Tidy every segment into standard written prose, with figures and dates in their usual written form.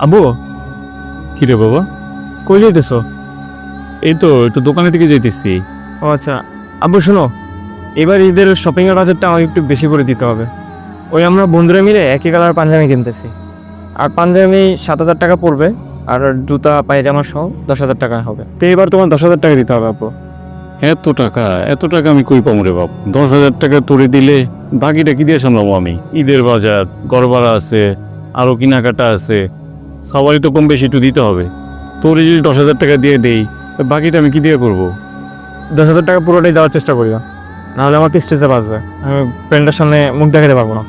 আব্বু, কি রে বাবা? কই যাইতেছো? এই তো একটু দোকানের দিকে যাইতেছি। ও আচ্ছা, আব্বু শোনো, এবার ঈদের শপিংয়ের বাজেটটা আমাকে একটু বেশি করে দিতে হবে। ওই আমরা বন্ধুরা মিলে একই কালার পাঞ্জাবি কিনতেছি, আর পাঞ্জাবি 7,000 টাকা পড়বে, আর জুতা পায়জামা সহ 10,000 টাকা হবে। তো এবার তোমার 10,000 টাকা দিতে হবে আব্বু। এত টাকা আমি কই পাবো রে বাপ? 10,000 টাকা তোরে দিলে বাকিটা কি দিয়ে সামলাবো আমি? ঈদের বাজার, গড়বাড়া আছে, আরও কেনাকাটা আছে, সবারই তো কম বেশি একটু দিতে হবে। তোরে যদি 10,000 টাকা দিয়ে দেই, বাকিটা আমি কি দিয়ে করবো? 10,000 টাকা পুরোটাই দেওয়ার চেষ্টা করিও, নাহলে আমাকে স্টেজে বাঁচবে, আমি ফ্রেন্ডের সামনে মুখ দেখাতে পারবো না।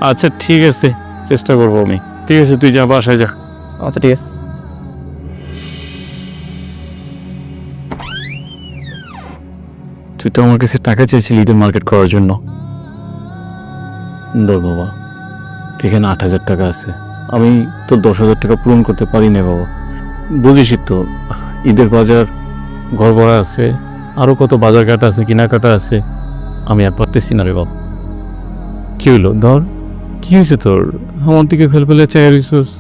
আচ্ছা ঠিক আছে, চেষ্টা করবো আমি। ঠিক আছে, তুই যা, বাসায় যা। আচ্ছা ঠিক আছে। তুই তো আমার কাছে টাকা চেয়েছিলি ঈদের মার্কেট করার জন্য। ধর বাবা, এখানে 8,000 টাকা আছে। আমি তো 10,000 টাকা পূরণ করতে পারি না বাবা। বুঝিসই তো, ঈদের বাজার, ঘর ভাড়া আছে, আরও কত বাজার কাটা আছে, কেনাকাটা আছে। আমি আর পারতেছি না রে বাবা। কি হইলো? ধর, কি হয়েছে তোর? আমার দিকে ফেলে চাই রিসোর্স।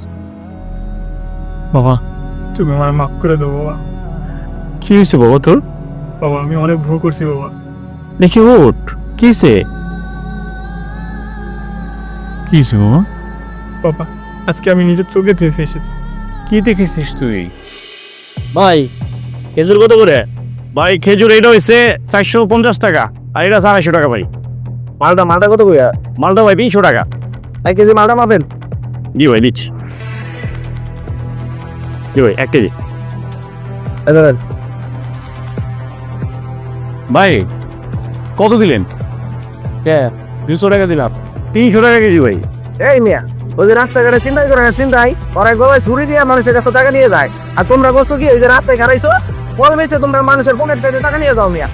বাবা, তুমি আমার মাফ করে দেবো বাবা। কি হয়েছে বাবা তোর? বাবা, আমি অনেক ভুল করছি বাবা। দেখি ওঠ, কি হয়েছে? কি হয়েছে বাবা? বাবা, আজকে আমি নিজের চোখে দেখে এসেছি। কি দেখেছিস তুই? ভাই, খেজুর কত করে? ভাই, খেজুর এটা হয়েছে 450 টাকা, আর এটা 250 টাকা ভাই। মালটা কত করে? মালটা ভাই 200 টাকা। 1 কেজি মালটা মাপেন। জি ভাই, দিচ্ছি। জি ভাই, 1 কেজি। ভাই, কত দিলেন? 200 টাকা দিলাম। 300 টাকা কেজি ভাই। এই মিয়া, ওই যে রাস্তাঘাটে চিন্তাই করে না, চিন্তাই ওরা গলায় ছুরি দিয়ে মানুষের কাছে টাকা নিয়ে যায়। আর তোমরা গোস্ত কি ওই যে রাস্তায় খারাইছো, ফল বেচে তোমরা মানুষের পকেট পেটে টাকা নিয়ে যাও মিয়া।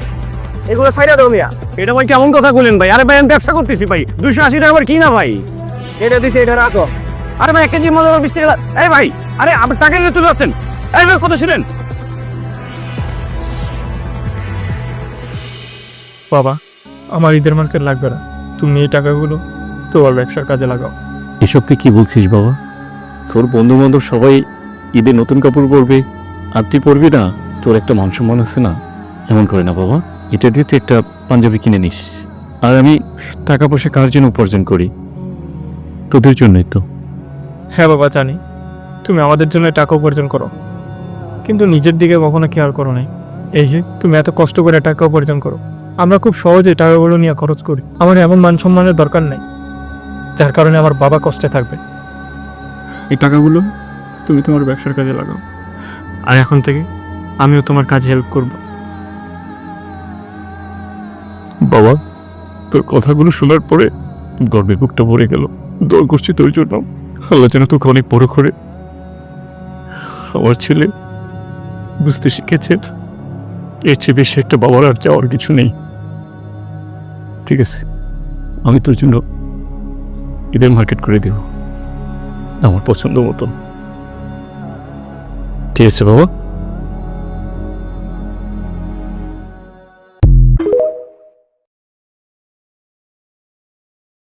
এগুলো ছাইড়া দাও মিয়া। এটা ভাই কেমন কথা বলেন ভাই? আরে ভাই, আমি ব্যবসা করতেছি ভাই, 280 টাকা আবার কি না ভাই? এটা দিছে, এটা রাখো। আরে ভাই, 1 কেজি মাল 20 টাকা। এই ভাই, আরে আপনি টাকা নিয়ে তুলে যাচ্ছেন। এই ভাই, কত ছিলেন? বাবা, আমার ঈদের মার্কেট লাগবে না, তুমি এই টাকাগুলো তোমার ব্যবসার কাজে লাগাও। এসব তুই কি বলছিস বাবা? তোর বন্ধু বান্ধব সবাই ঈদে নতুন কাপড় পরবে, আর তুই পরবি না? তোর একটা মান সম্মান আছে না? এমন করে না বাবা। এটা দিয়ে তুই একটা পাঞ্জাবি কিনে নিস। আর আমি টাকা পয়সা কার জন্য উপার্জন করি? তোদের জন্যই তো। হ্যাঁ বাবা, জানি তুমি আমাদের জন্য টাকা উপার্জন করো, কিন্তু নিজের দিকে কখনো খেয়াল করো নাই। এই যে তুমি এত কষ্ট করে টাকা উপার্জন করো, আমরা খুব সহজে টাকাগুলো নিয়ে খরচ করি। আমার এমন মান সম্মানের দরকার নেই, যার কারণে আমার বাবা কষ্টে থাকবে। এই টাকাগুলো তুমি তোমার ব্যবসার কাজে লাগাও, আর এখন থেকে আমিও তোমার কাজে হেল্প করব। বাবা, তোর কথাগুলো শোনার পরে গর্বে বুকটা ভরে গেল। দোয়া করছি তোর জন্য, আল্লাহ যেন তোকে অনেক বড় করে। আমার ছেলে বুঝতে শিখেছেন, এর চেয়ে বেশি একটা বাবার আর চাওয়ার কিছু নেই। ঠিক আছে, আমি তোর জন্য ঈদের মার্কেট করে দেব আমার পছন্দ মতন। ঠিক আছে বাবা।